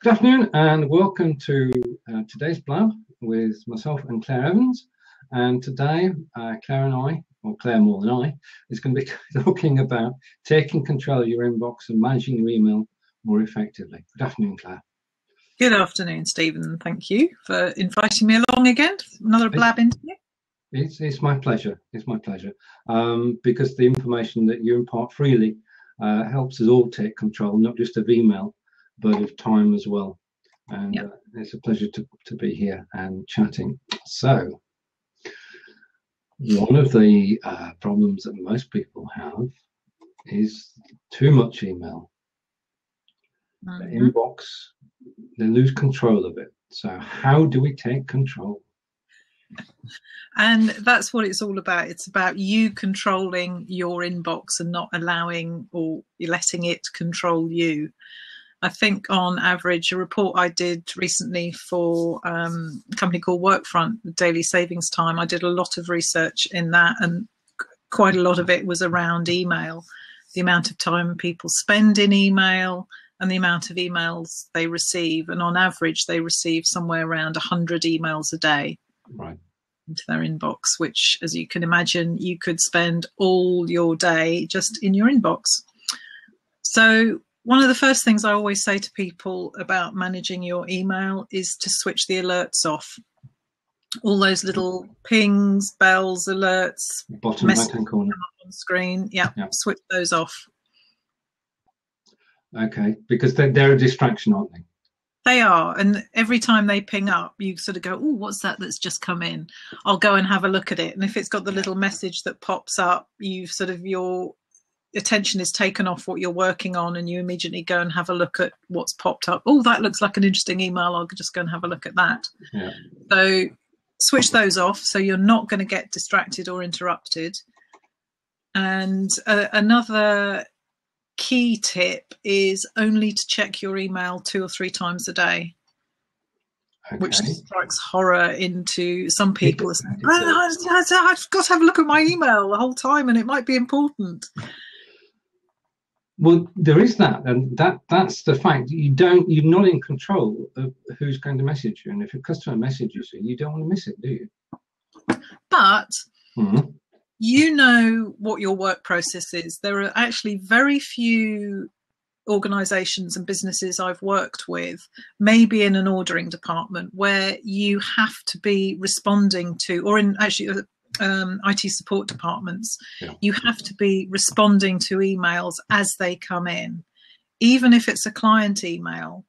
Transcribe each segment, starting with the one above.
Good afternoon and welcome to today's blab with myself and Clare Evans. And today, Clare and I, or Clare more than I, is going to be talking about taking control of your inbox and managing your email more effectively. Good afternoon, Clare. Good afternoon, Stephen. Thank you for inviting me along again. Another blab interview. It's my pleasure. It's my pleasure. Because the information that you impart freely helps us all take control, not just of email, but of time as well. And it's a pleasure to be here and chatting. So one of the problems that most people have is too much email. The inbox, they lose control of it. So how do we take control? And that's what it's all about. It's about you controlling your inbox and not allowing or letting it control you. I think on average, a report I did recently for a company called Workfront, Daily Savings Time, I did a lot of research in that, and quite a lot of it was around email, the amount of time people spend in email and the amount of emails they receive. And on average, they receive somewhere around 100 emails a day into their inbox, which, as you can imagine, you could spend all your day just in your inbox. So one of the first things I always say to people about managing your email is to switch the alerts off. All those little pings, bells, alerts, bottom right-hand corner on screen. Yeah, switch those off. Okay, because they're a distraction, aren't they? They are, and every time they ping up, you sort of go, "Oh, what's that that's just come in? I'll go and have a look at it." And if it's got the little message that pops up, you sort of your attention is taken off what you're working on, and you immediately go and have a look at what's popped up. Oh, that looks like an interesting email. I'll just go and have a look at that. Yeah. So switch those off so you're not going to get distracted or interrupted. And another key tip is only to check your email 2 or 3 times a day. Okay. Which strikes horror into some people. I've got to have a look at my email the whole time, and it might be important. Well, there is that, and that's the fact. You're not in control of who's going to message you, and if a customer messages you, you don't want to miss it, do you? But you know what your work process is. There are actually very few organizations and businesses I've worked with, maybe in an ordering department, where you have to be responding to, or in actually IT support departments, you have to be responding to emails as they come in. Even if it's a client email,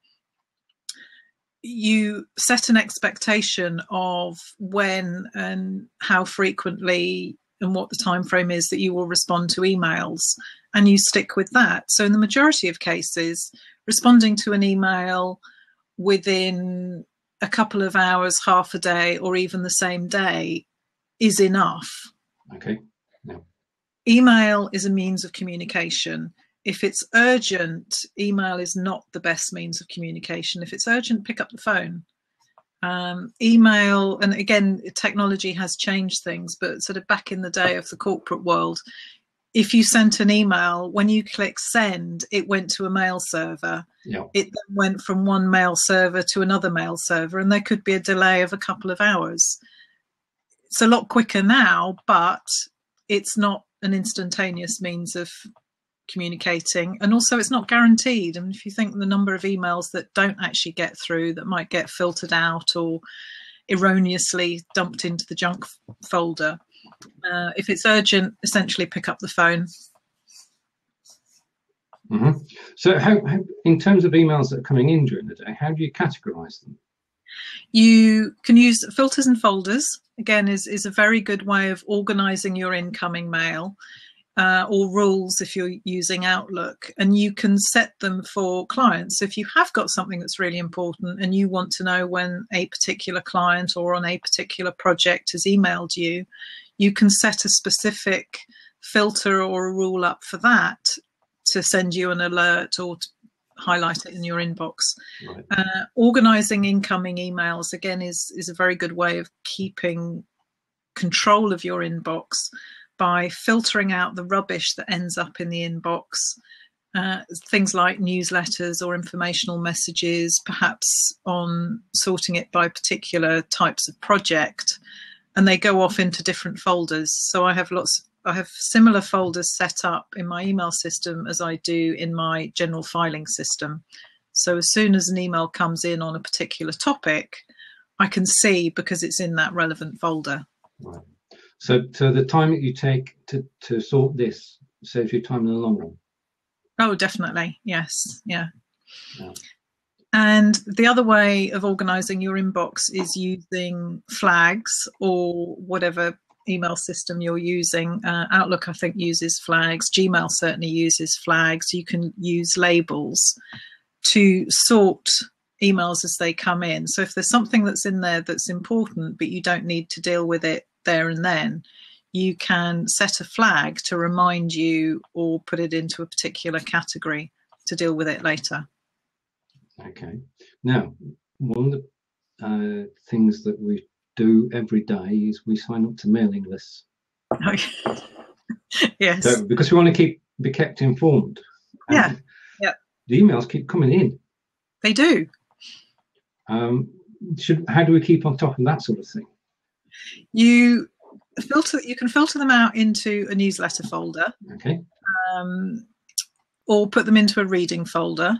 you set an expectation of when and how frequently and what the time frame is that you will respond to emails, and you stick with that. So in the majority of cases, responding to an email within a couple of hours, half a day, or even the same day is enough. Okay. Yeah. Email is a means of communication. If it's urgent, email is not the best means of communication. If it's urgent, pick up the phone. Email, and again, technology has changed things, but sort of back in the day of the corporate world, if you sent an email, when you click send, it went to a mail server. Yeah. It then went from one mail server to another mail server, and there could be a delay of a couple of hours. It's a lot quicker now, but it's not an instantaneous means of communicating, and also it's not guaranteed. And if you think the number of emails that don't actually get through, that might get filtered out or erroneously dumped into the junk folder, if it's urgent, essentially pick up the phone. So how, in terms of emails that are coming in during the day, how do you categorize them? You can use filters and folders. Again, is a very good way of organizing your incoming mail. Or rules if you're using Outlook, and you can set them for clients. So if you have got something that's really important and you want to know when a particular client or on a particular project has emailed you, you can set a specific filter or a rule up for that to send you an alert or to highlight it in your inbox. Right. Organizing incoming emails, again, is a very good way of keeping control of your inbox by filtering out the rubbish that ends up in the inbox things like newsletters or informational messages, perhaps on sorting it by particular types of project, and they go off into different folders. So I have similar folders set up in my email system as I do in my general filing system. So as soon as an email comes in on a particular topic, I can see because it's in that relevant folder. Right. So the time that you take to sort this saves you time in the long run. Oh, definitely. Yes. Yeah. And the other way of organizing your inbox is using flags or whatever email system you're using. Outlook, I think, uses flags. Gmail certainly uses flags. You can use labels to sort emails as they come in. So if there's something that's in there that's important, but you don't need to deal with it there and then, you can set a flag to remind you or put it into a particular category to deal with it later. Okay. Now, one of the things that we do every day is we sign up to mailing lists. Yes. So, because we want to be kept informed. Yeah. The emails keep coming in. They do. How do we keep on top of that sort of thing? You can filter them out into a newsletter folder. Okay. Or put them into a reading folder.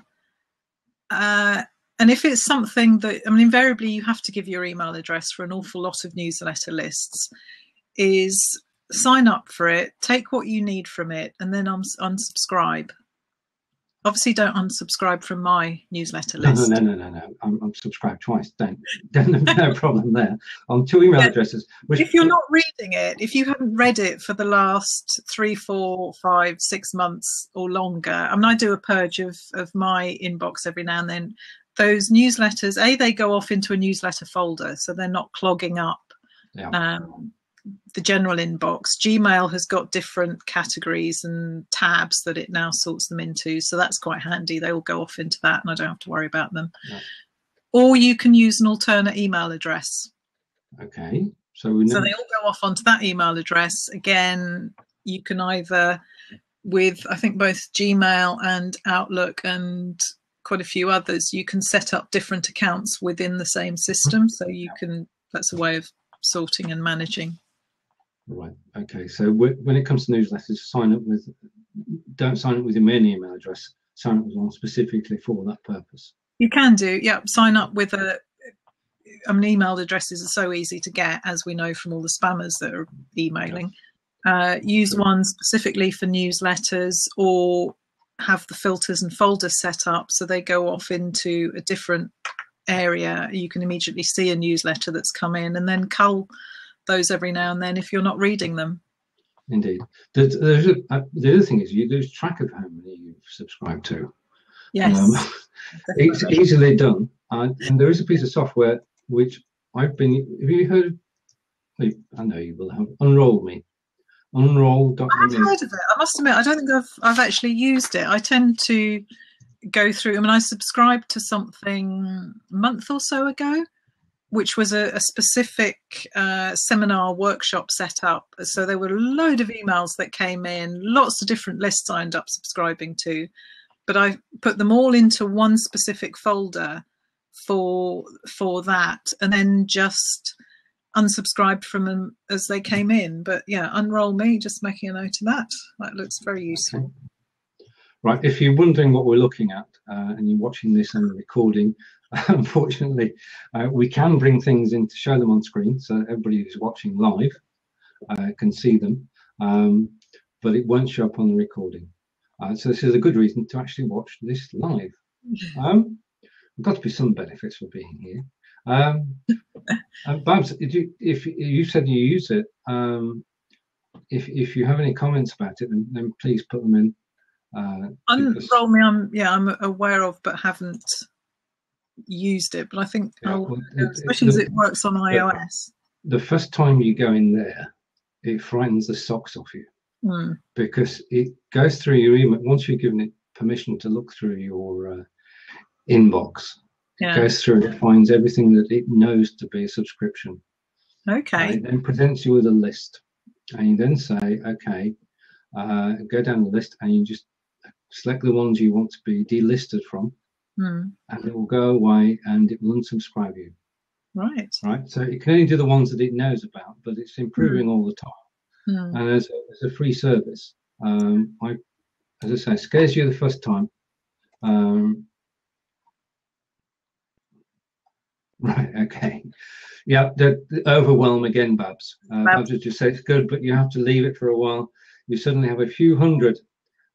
And if it's something that, invariably you have to give your email address for an awful lot of newsletter lists, is sign up for it, take what you need from it, and then unsubscribe. Obviously, don't unsubscribe from my newsletter list. No. I'm subscribed twice. No problem there. On 2 email addresses. If you're not reading it, if you haven't read it for the last 3, 4, 5, 6 months or longer, I do a purge of my inbox every now and then. Those newsletters, they go off into a newsletter folder, so they're not clogging up the general inbox. Gmail has got different categories and tabs that it now sorts them into, so that's quite handy. They all go off into that and I don't have to worry about them. Yeah. Or you can use an alternate email address. Okay. So they all go off onto that email address. Again, you can either, with I think both Gmail and Outlook and quite a few others, you can set up different accounts within the same system. So that's a way of sorting and managing. Right. Okay. So when it comes to newsletters, don't sign up with your main email address. Sign up with one specifically for that purpose. You can do. Yeah. Sign up with email addresses are so easy to get, as we know from all the spammers that are emailing. Use one specifically for newsletters, or have the filters and folders set up so they go off into a different area. You can immediately see a newsletter that's come in, and then cull those every now and then if you're not reading them. Indeed. The other thing is you lose track of how many you've subscribed to. Yes. It's easily done. And there is a piece of software which have you heard of? I know you will have. Unroll Me. Unroll.me. I've heard of it. I must admit, I don't think I've actually used it. I tend to go through, I subscribed to something a month or so ago, which was a specific seminar workshop set up. So there were a load of emails that came in, lots of different lists I ended up subscribing to, but I put them all into one specific folder for that, and then just unsubscribed from them as they came in. But yeah, Unroll Me, just making a note of that. That looks very useful. Okay. Right, if you're wondering what we're looking at and you're watching this on the recording, unfortunately, we can bring things in to show them on screen, so everybody who's watching live can see them, but it won't show up on the recording. So this is a good reason to actually watch this live. There's got to be some benefits for being here. Babs, if you said you use it, if you have any comments about it, then please put them in. Unroll Me, I'm aware of, but haven't used it. But I think, especially as it works on iOS. The first time you go in there, it frightens the socks off you, because it goes through your email. Once you've given it permission to look through your inbox, it goes through and it finds everything that it knows to be a subscription. Okay. It then presents you with a list, and you then say, okay, go down the list, and you just select the ones you want to be delisted from, and it will go away and it will unsubscribe you. Right. Right. So it can only do the ones that it knows about, but it's improving all the time. And as a free service, as I say, scares you the first time. Right. Okay. Yeah. The overwhelm again, Babs. Babs would just say it's good, but you have to leave it for a while. You suddenly have a few hundred,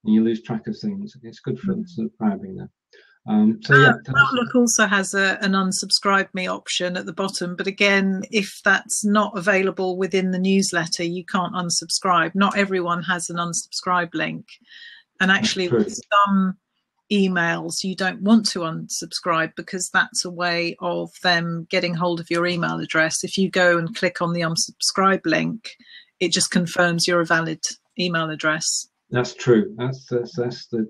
and you lose track of things. It's good for subscribing there. So yeah, Outlook also has an unsubscribe me option at the bottom, but again, if that's not available within the newsletter, you can't unsubscribe. Not everyone has an unsubscribe link, and actually with some emails you don't want to unsubscribe because that's a way of them getting hold of your email address. If you go and click on the unsubscribe link, it just confirms you're a valid email address. That's true. That's the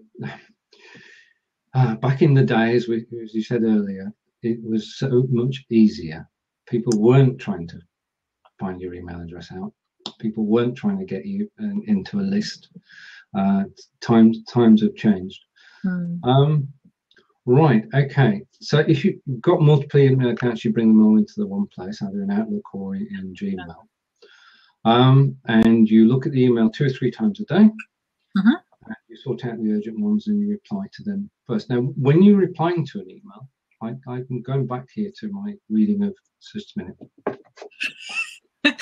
back in the day, as you said earlier, it was so much easier. People weren't trying to find your email address out. People weren't trying to get you into a list. Times have changed. Right. Okay. So if you've got multiple email accounts, you bring them all into the one place, either in Outlook or in Gmail. And you look at the email 2 or 3 times a day. And you sort out the urgent ones and you reply to them first. Now, when you're replying to an email, I'm going back here to my reading of just a minute.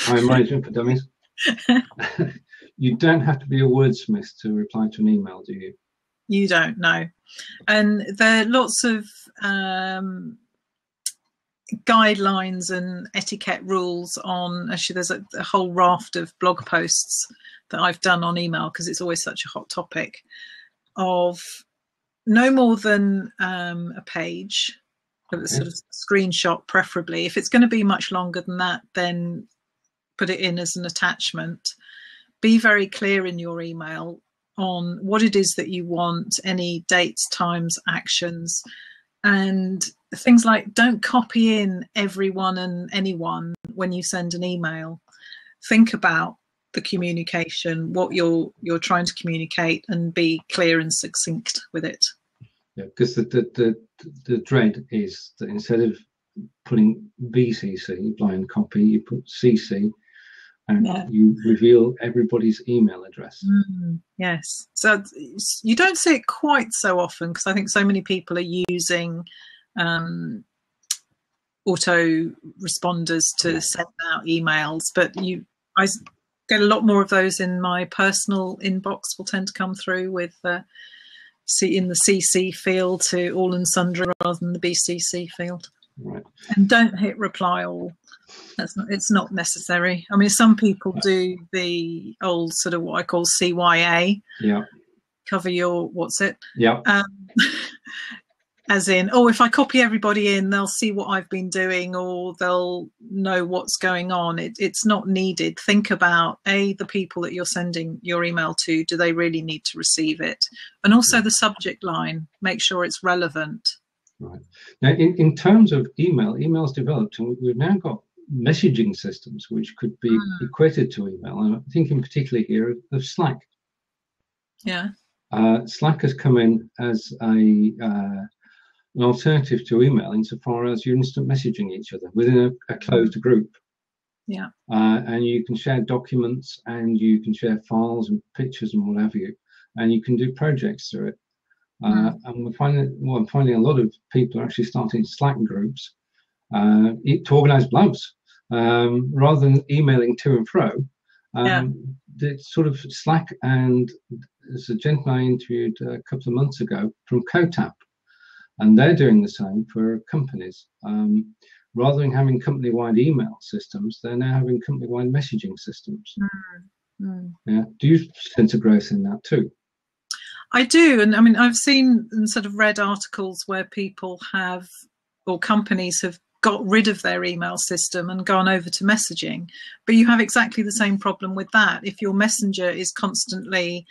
I'm management for dummies. You don't have to be a wordsmith to reply to an email, do you? You don't know. And there are lots of guidelines and etiquette rules on, actually there's a whole raft of blog posts that I've done on email because it's always such a hot topic, of no more than a page, a sort of screenshot preferably. If it's going to be much longer than that, then put it in as an attachment. Be very clear in your email on what it is that you want, any dates, times, actions, and things like don't copy in everyone and anyone when you send an email. Think about the communication, what you're trying to communicate, and be clear and succinct with it. Yeah, because the dread is that instead of putting BCC, blind copy, you put CC, and you reveal everybody's email address. Yes. So you don't see it quite so often because I think so many people are using auto responders to send out emails, but I get a lot more of those in my personal inbox. Will tend to come through with in the CC field to all and sundry rather than the BCC field. Right. And don't hit reply all. It's not necessary. I mean, some people do the old sort of what I call CYA. Yeah. Cover your what's it? Yeah. As in, if I copy everybody in, they'll see what I've been doing, or they'll know what's going on. It's not needed. Think about the people that you're sending your email to. Do they really need to receive it? And also the subject line. Make sure it's relevant. Right. Now, in terms of email's developed, and we've now got messaging systems which could be equated to email. And I'm thinking particularly here of Slack. Yeah. Slack has come in as an alternative to email insofar as you're instant messaging each other within a closed group. Yeah. And you can share documents and you can share files and pictures and what have you, and you can do projects through it. And I'm finding a lot of people are actually starting Slack groups to organize blabs rather than emailing to and fro. The sort of Slack, and there's a gentleman I interviewed a couple of months ago from Kotap, and they're doing the same for companies. Rather than having company-wide email systems, they're now having company-wide messaging systems. Yeah. Do you sense a growth in that too? I do, and I mean, I've seen and sort of read articles where people have, or companies have got rid of their email system and gone over to messaging. But you have exactly the same problem with that. If your messenger is constantly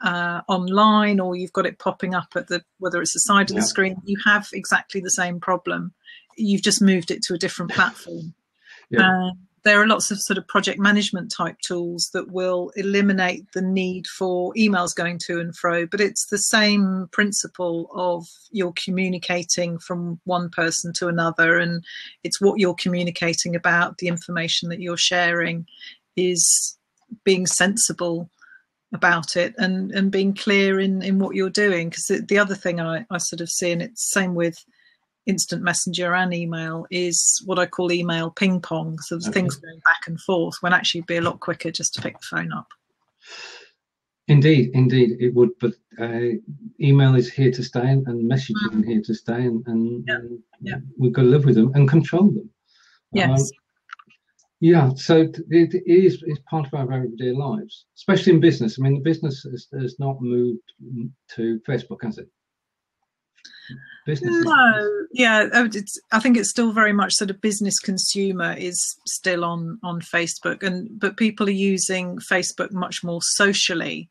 online, or you've got it popping up at whether it's the side of the screen, you have exactly the same problem. You've just moved it to a different platform. there are lots of sort of project management type tools that will eliminate the need for emails going to and fro, but it's the same principle of you're communicating from one person to another, and it's what you're communicating about, the information that you're sharing, is being sensible about it and being clear in what you're doing. Because the other thing I sort of see, and it's the same with instant messenger and email, is what I call email ping pong. So there's things going back and forth when actually it'd be a lot quicker just to pick the phone up. Indeed it would, but email is here to stay, and messaging is here to stay, and we've got to live with them and control them. Yes. So it is part of our everyday lives, especially in business. I mean, the business has not moved to Facebook, has it? Business. I think it's still very much sort of business consumer is still on Facebook, but people are using Facebook much more socially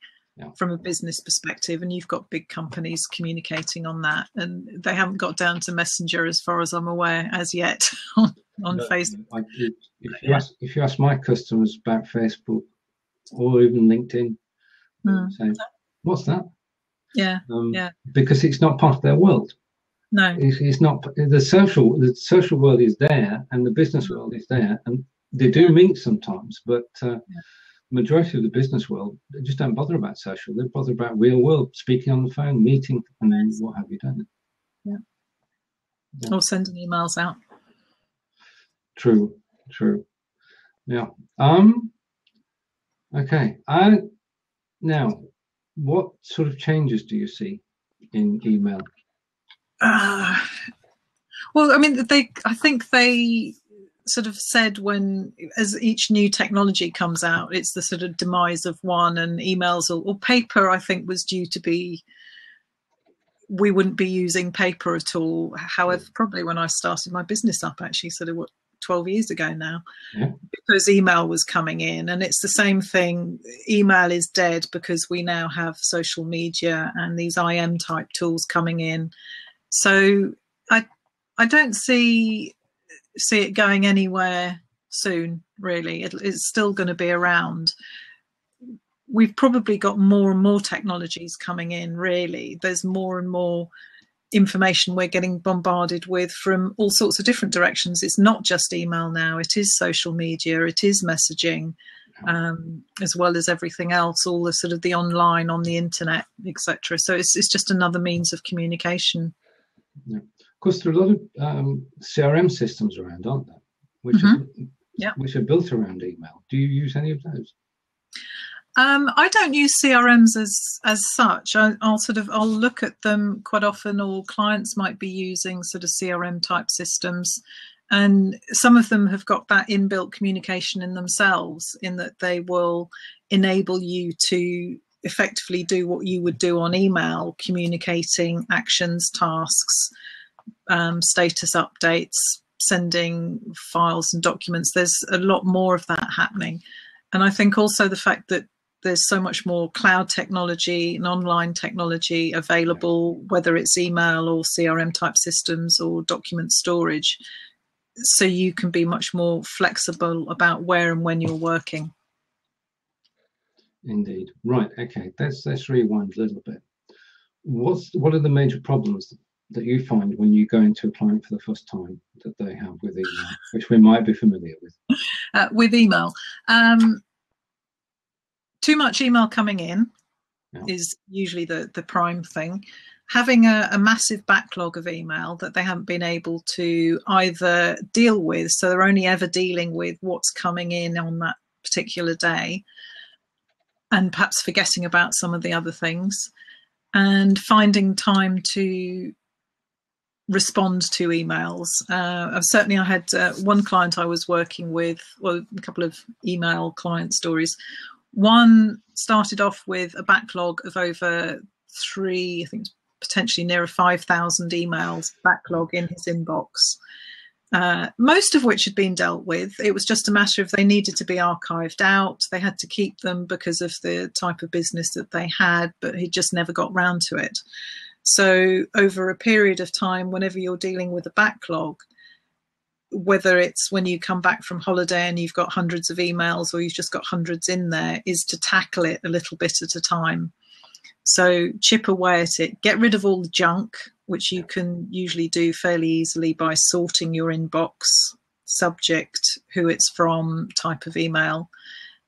from a business perspective, and you've got big companies communicating on that, and they haven't got down to Messenger as far as I'm aware as yet on Facebook. If you ask my customers about Facebook or even LinkedIn, say, what's that? Because it's not part of their world. No, it's not. The social world is there, and the business world is there, and they do meet sometimes. But majority of the business world, they just don't bother about social. They bother about real world, speaking on the phone, meeting, and what have you done. Or sending emails out. True. Yeah. Okay. Now, what sort of changes do you see in email? Well, I mean, I think they sort of said as each new technology comes out, it's the sort of demise of one, and emails or paper, I think, was due to be, we wouldn't be using paper at all. However, probably when I started my business up, actually, sort of 12 years ago now, because email was coming in, and it's the same thing. Email is dead because we now have social media and these IM type tools coming in. So I don't see it going anywhere soon, really. It's still going to be around. We've probably got more and more technologies coming in, really. There's more and more information we're getting bombarded with from all sorts of different directions. It's not just email now. It is social media. It is messaging, as well as everything else, all the sort of the online, on the internet, etc. So it's just another means of communication. Yeah. Of course, there are a lot of CRM systems around, aren't there? Which are built around email. Do you use any of those? I don't use CRMs as such. I'll look at them quite often, or clients might be using sort of CRM type systems, and some of them have got that inbuilt communication in themselves, in that they will enable you to effectively do what you would do on email, communicating actions, tasks, status updates, sending files and documents. There's a lot more of that happening. And I think also the fact that there's so much more cloud technology and online technology available, whether it's email or CRM type systems or document storage, so you can be much more flexible about where and when you're working. Indeed. Right. Okay. Let's rewind a little bit. What are the major problems that you find when you go into a client for the first time that they have with email, which we might be familiar with? With email, too much email coming in is usually the prime thing. Having a massive backlog of email that they haven't been able to either deal with, so they're only ever dealing with what's coming in on that particular day, and perhaps forgetting about some of the other things, and finding time to respond to emails. I had one client I was working with, well, a couple of email client stories. One started off with a backlog of over I think potentially nearer 5,000 emails backlog in his inbox, most of which had been dealt with. It was just a matter of they needed to be archived out. They had to keep them because of the type of business that they had, but he just never got round to it. So over a period of time, whenever you're dealing with a backlog, whether it's when you come back from holiday and you've got hundreds of emails or you've just got hundreds in there, is to tackle it a little bit at a time. So chip away at it, get rid of all the junk, which you can usually do fairly easily by sorting your inbox, subject, who it's from, type of email,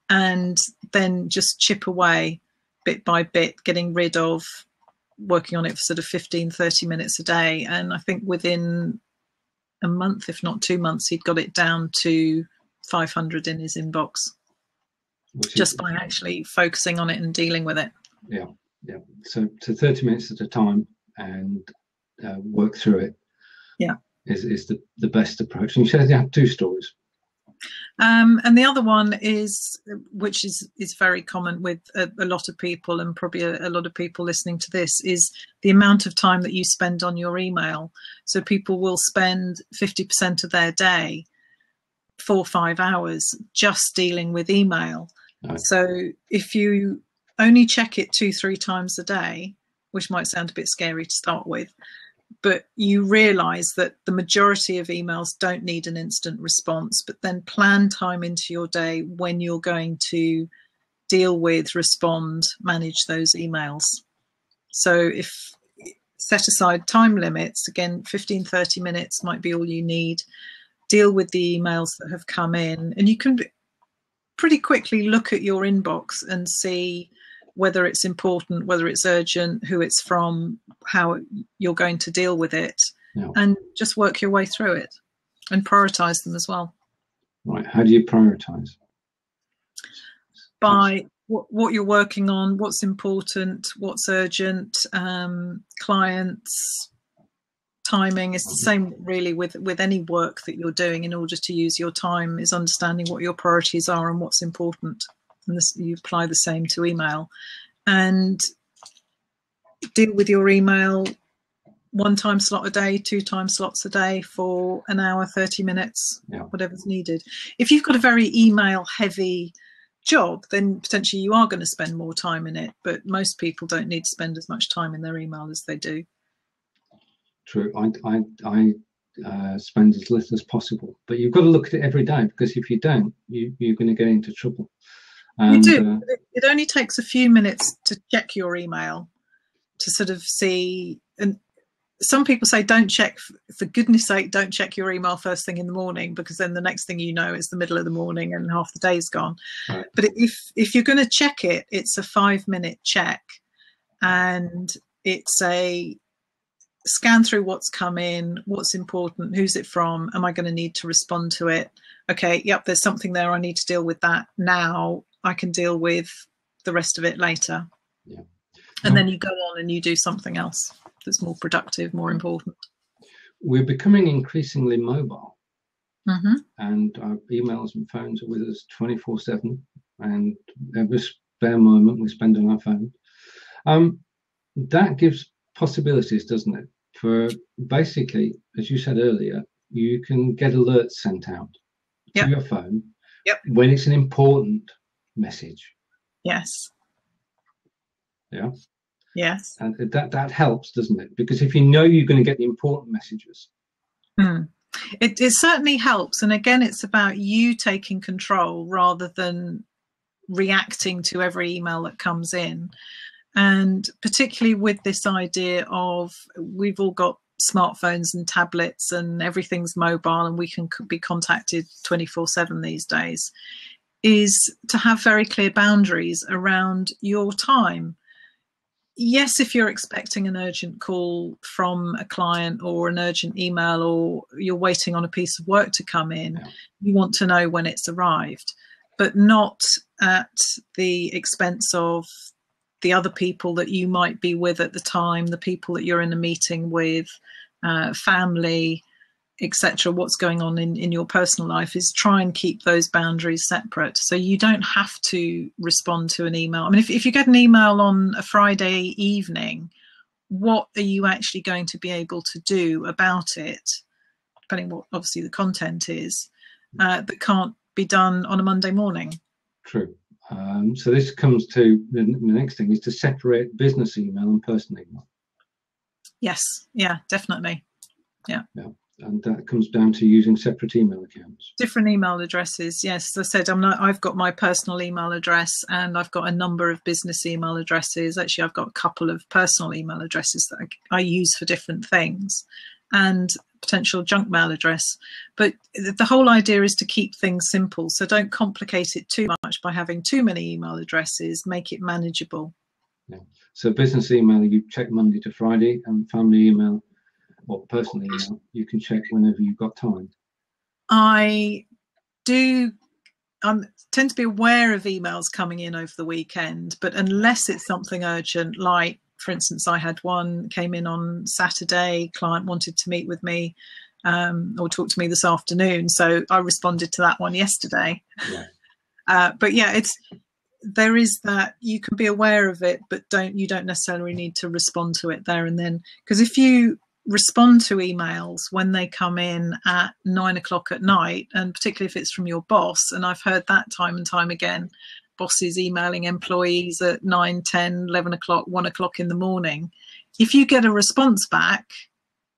and then just chip away bit by bit, getting rid of, working on it for sort of 15-30 minutes a day. And I think within a month, if not 2 months, he'd got it down to 500 in his inbox, just by actually focusing on it and dealing with it. Yeah. So 30 minutes at a time and work through it. Yeah, is the best approach. And you said you have 2 stories. And the other one is, which is very common with a lot of people, and probably a lot of people listening to this, is the amount of time that you spend on your email. So people will spend 50% of their day, 4 or 5 hours, just dealing with email. Right. So if you only check it 2-3 times a day, which might sound a bit scary to start with, but you realize that the majority of emails don't need an instant response, but then plan time into your day when you're going to deal with, respond, manage those emails. So if set aside time limits, again, 15-30 minutes might be all you need. Deal with the emails that have come in, and you can pretty quickly look at your inbox and see whether it's important, whether it's urgent, who it's from, how you're going to deal with it, and just work your way through it and prioritize them as well. Right. How do you prioritize? By what you're working on, what's important, what's urgent, clients, timing. Is the same really with any work that you're doing. In order to use your time, is understanding what your priorities are and what's important. And this, you apply the same to email, and deal with your email 1 time slot a day, 2 time slots a day for an hour, 30 minutes, whatever's needed. If you've got a very email heavy job, then potentially you are going to spend more time in it, but most people don't need to spend as much time in their email as they do. True. I spend as little as possible, but you've got to look at it every day, because if you don't, you're going to get into trouble. And, you do. It only takes a few minutes to check your email to sort of see. And some people say, don't check, for goodness sake, don't check your email first thing in the morning, because then the next thing you know, it's the middle of the morning and half the day's gone. Right. But if you're going to check it, it's a 5-minute check, and it's a scan through what's come in, what's important, who's it from, am I going to need to respond to it? Okay, yep, there's something there, I need to deal with that now. I can deal with the rest of it later. Yeah. And then you go on and you do something else that's more productive, more important. We're becoming increasingly mobile, and our emails and phones are with us 24/7, and every spare moment we spend on our phone. That gives possibilities, doesn't it? For basically, as you said earlier, you can get alerts sent out to your phone when it's an important message. Yes. Yeah. Yes. And that helps, doesn't it? Because if you know you're going to get the important messages. It certainly helps. And again, it's about you taking control rather than reacting to every email that comes in. And particularly with this idea of, we've all got smartphones and tablets and everything's mobile and we can be contacted 24/7 these days, is to have very clear boundaries around your time. Yes, if you're expecting an urgent call from a client or an urgent email, or you're waiting on a piece of work to come in, you want to know when it's arrived, but not at the expense of the other people that you might be with at the time, the people that you're in a meeting with, family, etc. What's going on in your personal life, is try and keep those boundaries separate. So you don't have to respond to an email. I mean, if you get an email on a Friday evening, what are you actually going to be able to do about it, depending what obviously the content is, that can't be done on a Monday morning? True. So this comes to the next thing, is to separate business email and personal email. Yes. Yeah, definitely. Yeah. And that comes down to using separate email accounts. Different email addresses. Yes, as I said, I've got my personal email address and I've got a number of business email addresses. Actually, I've got a couple of personal email addresses that I use for different things, and potential junk mail address. But the whole idea is to keep things simple. So don't complicate it too much by having too many email addresses. Make it manageable. Yeah. So business email, you check Monday to Friday, and family email or personal email, you can check whenever you've got time. I tend to be aware of emails coming in over the weekend, but unless it's something urgent, like, for instance, I had one came in on Saturday, client wanted to meet with me or talk to me this afternoon, so I responded to that one yesterday. Yeah. But yeah, there is that you can be aware of it, but you don't necessarily need to respond to it there and then, because if you respond to emails when they come in at 9 o'clock at night, and particularly if it's from your boss, and I've heard that time and time again, bosses emailing employees at 9, 10, 11 o'clock, 1 o'clock in the morning, if you get a response back,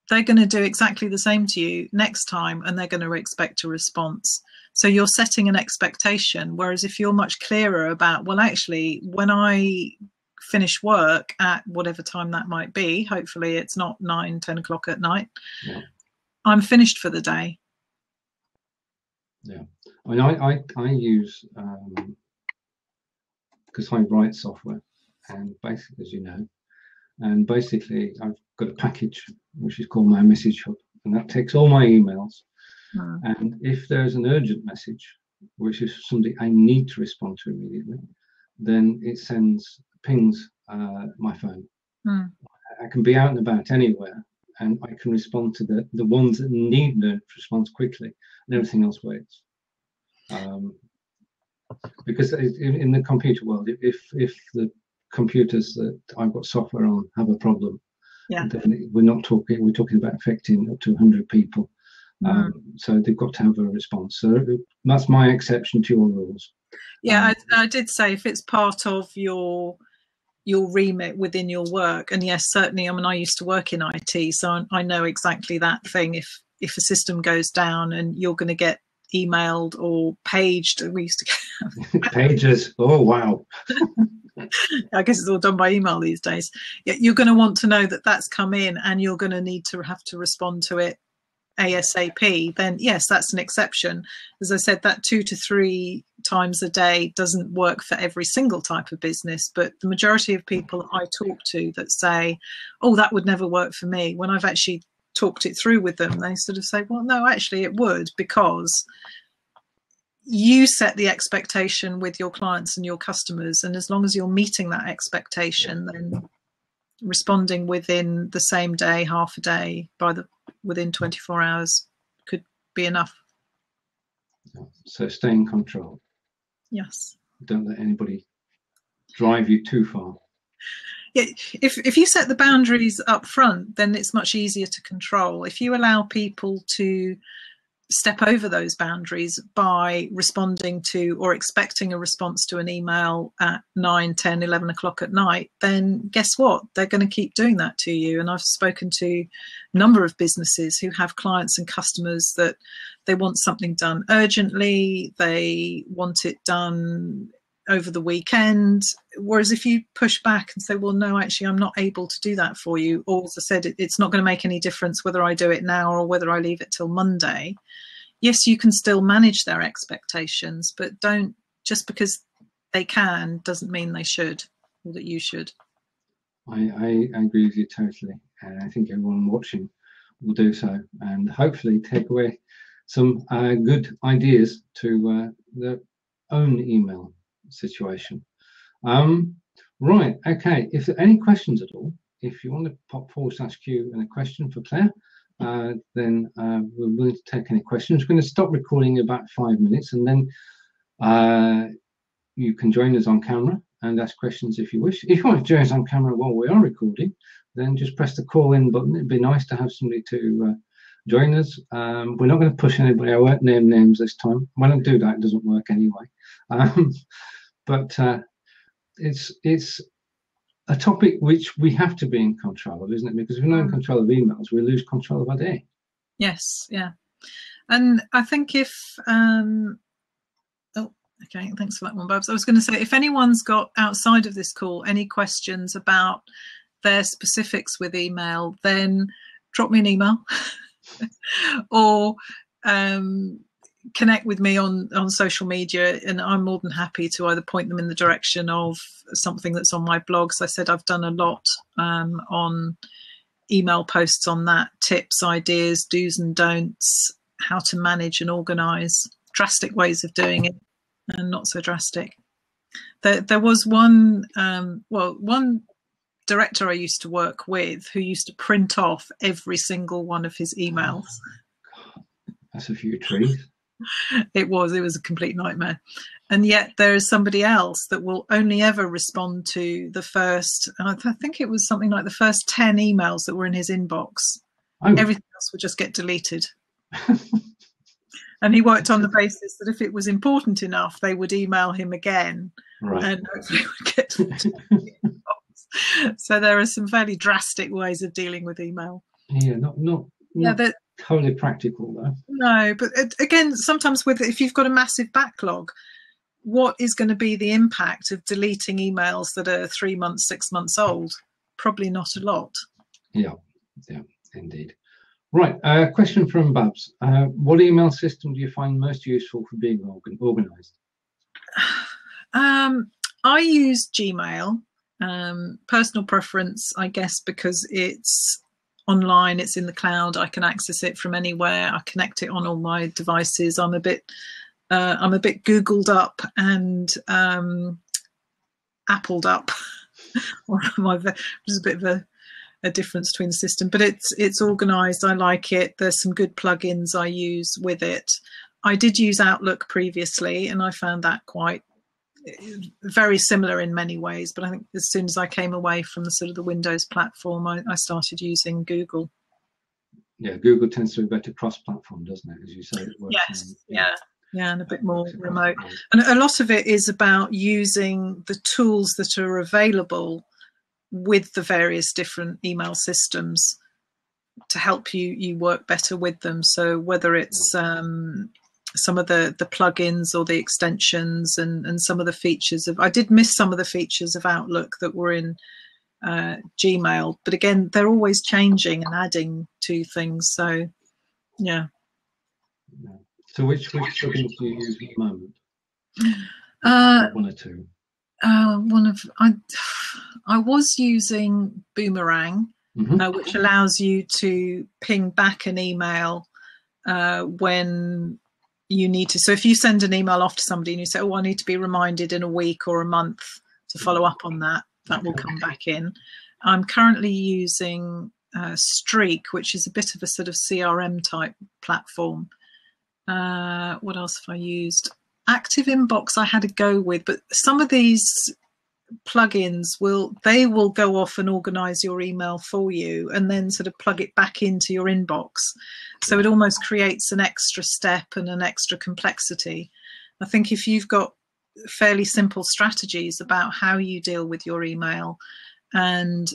they're going to do exactly the same to you next time, and they're going to expect a response. So you're setting an expectation, whereas if you're much clearer about, well, actually, when I finish work at whatever time that might be, hopefully it's not 9, 10 o'clock at night, yeah. I'm finished for the day. Yeah, I mean, I use because I write software, and basically, as you know, and basically I've got a package which is called my message hub, and that takes all my emails. And if there's an urgent message, which is something I need to respond to immediately, then it pings my phone. I can be out and about anywhere, and I can respond to the ones that need the response quickly, and everything else waits. Because in the computer world, if the computers that I've got software on have a problem, then we're talking about affecting up to 100 people. So they've got to have a response. So that's my exception to your rules. Yeah, I did say if it's part of your remit within your work, and yes, certainly, I mean, I used to work in IT, so I know exactly that thing. If a system goes down and you're going to get emailed or paged, we used to get pages. Oh wow. I guess it's all done by email these days. Yeah, you're going to want to know that that's come in, and you're going to need to have to respond to it ASAP. Then yes, that's an exception. As I said, that 2 to 3 times a day doesn't work for every single type of business, but the majority of people I talk to that say, oh, that would never work for me, when I've actually talked it through with them, they sort of say, well, no, actually it would, because you set the expectation with your clients and your customers, and as long as you're meeting that expectation, then responding within the same day, half a day, within 24 hours could be enough. So stay in control. Yes. Don't let anybody drive you too far. Yeah, if you set the boundaries up front, then it's much easier to control. If you allow people to step over those boundaries by responding to or expecting a response to an email at 9, 10, 11 o'clock at night, then guess what? They're going to keep doing that to you. And I've spoken to a number of businesses who have clients and customers that they want something done urgently, they want it done over the weekend, whereas if you push back and say, well, no, actually I'm not able to do that for you, or as I said, it's not going to make any difference whether I do it now or whether I leave it till Monday. Yes, you can still manage their expectations, but don't, just because they can doesn't mean they should, or that you should. I agree with you totally, and I think everyone watching will do so, and hopefully take away some good ideas to their own email situation. Right, okay, if there are any questions at all, if you want to pop /Q and a question for Claire, then we're willing to take any questions. We're going to stop recording in about 5 minutes, and then you can join us on camera and ask questions if you wish. If you want to join us on camera while we are recording, then just press the call in button. It'd be nice to have somebody to join us. We're not going to push anybody. I won't name names this time. When I do that, it doesn't work anyway. But it's a topic which we have to be in control of, isn't it? Because if we're not in control of emails, we lose control of our day. Yes, yeah. And I think if okay, thanks for that one, Babs. I was going to say, if anyone's got, outside of this call, any questions about their specifics with email, then drop me an email or connect with me on social media, and I'm more than happy to either point them in the direction of something that's on my blog. So I said I've done a lot on email posts on that, tips, ideas, do's and don'ts, how to manage and organise, drastic ways of doing it and not so drastic. There was one director I used to work with who used to print off every single one of his emails. God, that's a few trees. It was a complete nightmare. And yet there is somebody else that will only ever respond to the first, I think it was something like the first 10 emails that were in his inbox. Oh. Everything else would just get deleted. And he worked on the basis that if it was important enough, they would email him again, right, and hopefully would get deleted. So there are some fairly drastic ways of dealing with email. Yeah, not totally practical though. No, but again, sometimes if you've got a massive backlog, what is going to be the impact of deleting emails that are 3 months, 6 months old? Probably not a lot. Yeah, indeed. Right, question from Babs. What email system do you find most useful for being organised? I use Gmail. Personal preference, I guess, because it's online, it's in the cloud, I can access it from anywhere, I connect it on all my devices. I'm a bit Googled up and Appled up. There's a bit of a difference between the system, but it's organized. I like it. There's some good plugins I use with it. I did use Outlook previously and I found that quite very similar in many ways, but I think as soon as I came away from the sort of the Windows platform, I started using Google. Yeah, Google tends to be better cross-platform, doesn't it? As you say, it works. Yes, yeah, and a bit more remote. And a lot of it is about using the tools that are available with the various different email systems to help you work better with them. So whether it's some of the plugins or the extensions and some of the features of, I did miss some of the features of Outlook that were in Gmail, but again, they're always changing and adding to things. So yeah. So which plugins do you use at the moment? One or two. I was using Boomerang, which allows you to ping back an email when you need to. So if you send an email off to somebody and you say, oh, I need to be reminded in a week or a month to follow up on that, that will come back in. I'm currently using Streak, which is a bit of a sort of CRM type platform. What else have I used? Active Inbox I had a go with, but some of these plugins will go off and organize your email for you and then sort of plug it back into your inbox. So it almost creates an extra step and an extra complexity. I think if you've got fairly simple strategies about how you deal with your email and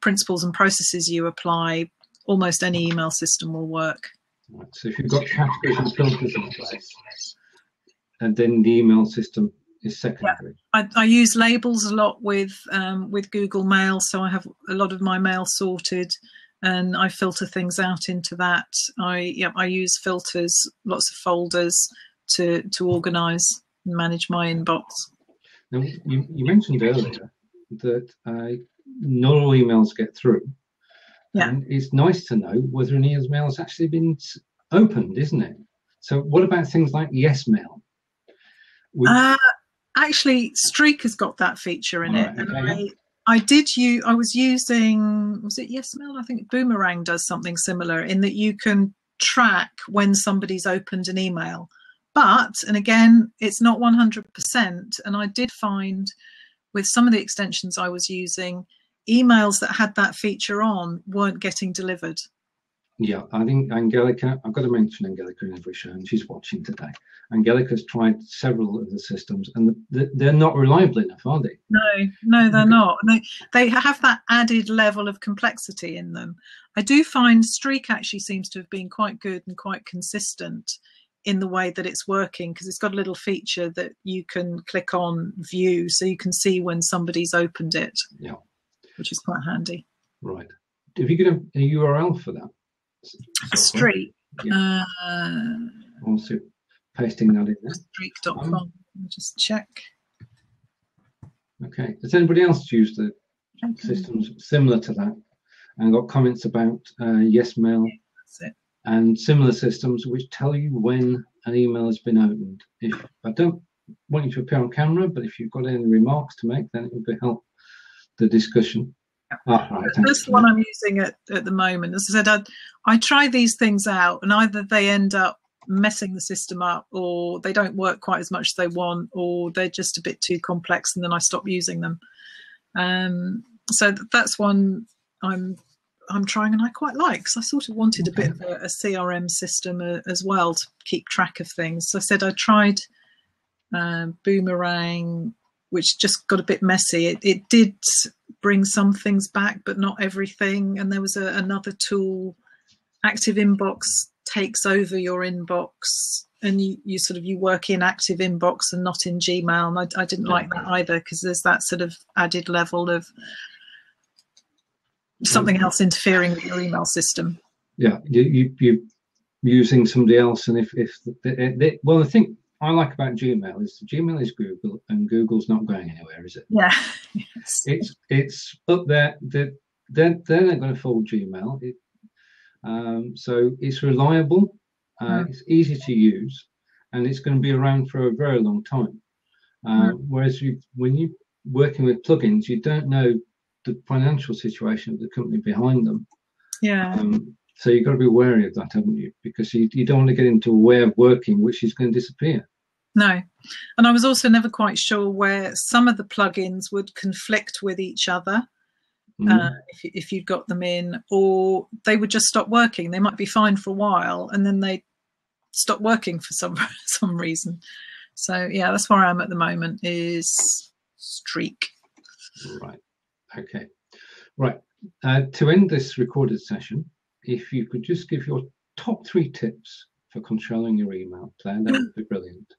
principles and processes you apply, almost any email system will work. Right. So if you've got categories and filters in place, and then the email system is secondary. Yeah. I use labels a lot with Google Mail, so I have a lot of my mail sorted, and I filter things out into that. I use filters, lots of folders to organise and manage my inbox. Now, you mentioned earlier that not all emails get through. Yeah. And it's nice to know whether an email has actually been opened, isn't it? So what about things like Yes Mail? Actually, Streak has got that feature in it. Okay. And I was using, was it Yes Mail? I think Boomerang does something similar in that you can track when somebody's opened an email. But, and again, it's not 100%. And I did find with some of the extensions I was using, emails that had that feature on weren't getting delivered. Yeah, I think Angelica, I've got to mention Angelica in every show, and she's watching today. Angelica's tried several of the systems, and they're not reliable enough, are they? No, they're not. They have that added level of complexity in them. I do find Streak actually seems to have been quite good and quite consistent in the way that it's working, because it's got a little feature that you can click on view, so you can see when somebody's opened it. Yeah, which is quite handy. Right. Have you got a URL for that? A Streak. Yeah. Also pasting that in there. Streak.com. Let me just check. Okay. Has anybody else used the systems similar to that and got comments about YesMail and similar systems which tell you when an email has been opened? If I don't want you to appear on camera, but if you've got any remarks to make, then it would help the discussion. Right, that's the one I'm using at the moment. As I said, I try these things out, and either they end up messing the system up, or they don't work quite as much as they want, or they're just a bit too complex, and then I stop using them. So that's one I'm trying, and I quite like, because I sort of wanted a bit of a CRM system as well to keep track of things. So I said I tried Boomerang, which just got a bit messy. It did bring some things back, but not everything. And there was another tool, Active Inbox, takes over your inbox, and you work in Active Inbox and not in Gmail. And I didn't like that either, because there's that sort of added level of something else interfering with your email system. Yeah, you're using somebody else, and if the thing I like about Gmail is Gmail is Google, and Google's not going anywhere, is it? Yeah. Yes. It's up there. They're not going to fold Gmail. So it's reliable, it's easy to use, and it's going to be around for a very long time. Whereas when you're working with plugins, you don't know the financial situation of the company behind them. Yeah. So you've got to be wary of that, haven't you? Because you don't want to get into a way of working which is going to disappear. No. And I was also never quite sure where some of the plugins would conflict with each other if you'd got them in, or they would just stop working. They might be fine for a while, and then they stop working for some reason. So, yeah, that's where I am at the moment, is Streak. Right. Okay. Right. To end this recorded session, if you could just give your top 3 tips for controlling your email, Claire, that would be brilliant.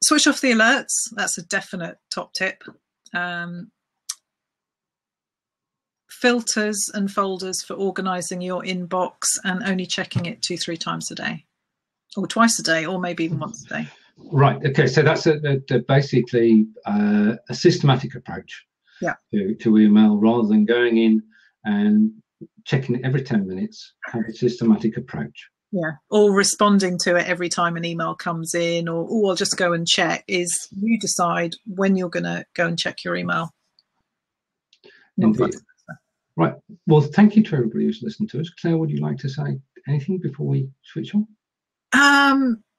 Switch off the alerts. That's a definite top tip. Filters and folders for organising your inbox, and only checking it 2-3 times a day, or twice a day, or maybe even once a day. Right. Okay. So that's basically a systematic approach. Yeah. To email, rather than going in and checking it every 10 minutes. Have a systematic approach. Yeah, or responding to it every time an email comes in, or I'll just go and check. Is you decide when you're going to go and check your email. Indeed. Right. Well, thank you to everybody who's listened to us. Claire, would you like to say anything before we switch on?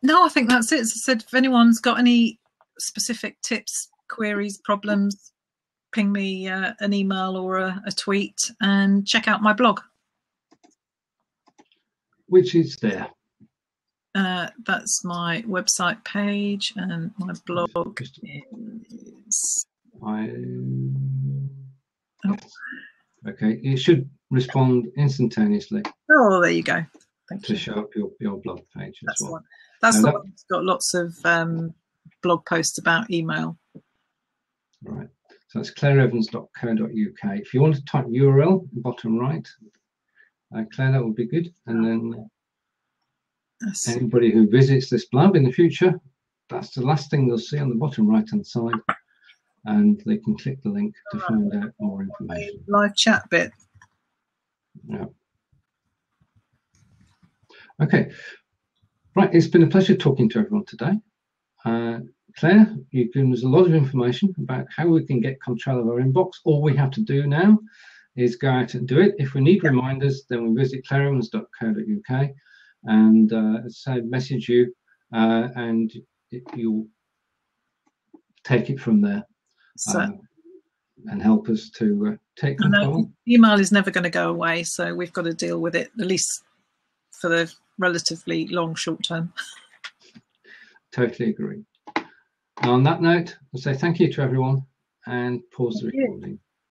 No, I think that's it. As I said, if anyone's got any specific tips, queries, problems, ping me an email or a tweet, and check out my blog. Which is there? That's my website page, and my blog is... Okay, it should respond instantaneously. Oh, there you go. Thank you. To show up your blog page as well. That's the one that's got lots of blog posts about email. Right. So that's clareevans.co.uk. If you want to type URL, bottom right, Claire, that would be good. And then anybody who visits this blog in the future, that's the last thing they'll see on the bottom right-hand side. And they can click the link to find out more information. Live chat bit. Yeah. Okay. Right. It's been a pleasure talking to everyone today. Claire, you've given us a lot of information about how we can get control of our inbox. All we have to do now is go out and do it. If we need reminders, then we visit clareevans.co.uk and say message you, and you'll take it from there. And help us to take control. Email is never going to go away, so we've got to deal with it at least for the relatively long short term. Totally agree. And on that note, I'll say thank you to everyone and pause the recording.